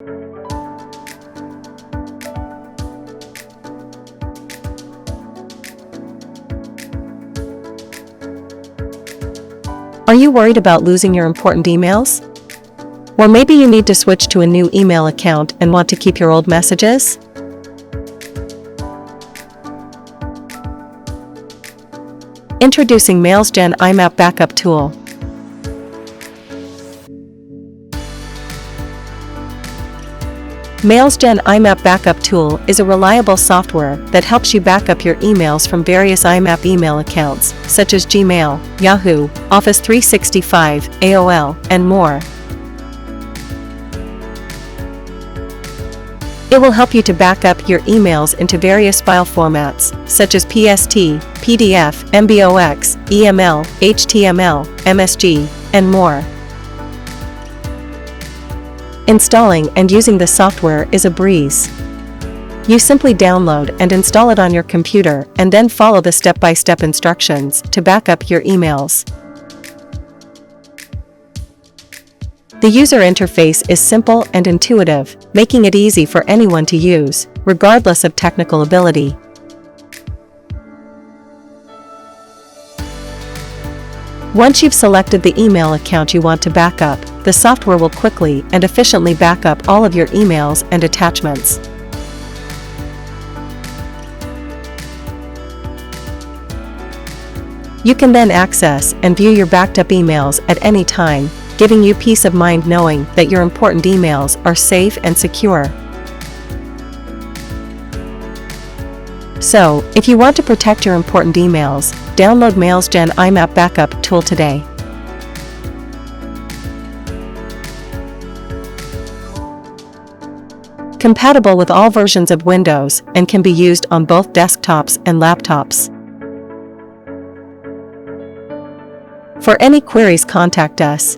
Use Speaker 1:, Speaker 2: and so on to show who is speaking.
Speaker 1: Are you worried about losing your important emails? Or maybe you need to switch to a new email account and want to keep your old messages? Introducing MailsGen imap-backup tool. MailsGen imap-backup tool is a reliable software that helps you back up your emails from various IMAP email accounts, such as Gmail, Yahoo, Office 365, AOL, and more. It will help you to back up your emails into various file formats, such as PST, PDF, MBOX, EML, HTML, MSG, and more. Installing and using the software is a breeze. You simply download and install it on your computer and then follow the step-by-step instructions to back up your emails. The user interface is simple and intuitive, making it easy for anyone to use, regardless of technical ability. Once you've selected the email account you want to back up, the software will quickly and efficiently back up all of your emails and attachments. You can then access and view your backed up emails at any time, giving you peace of mind knowing that your important emails are safe and secure. So, if you want to protect your important emails, download MailsGen imap-backup tool today. Compatible with all versions of Windows and can be used on both desktops and laptops. For any queries, contact us.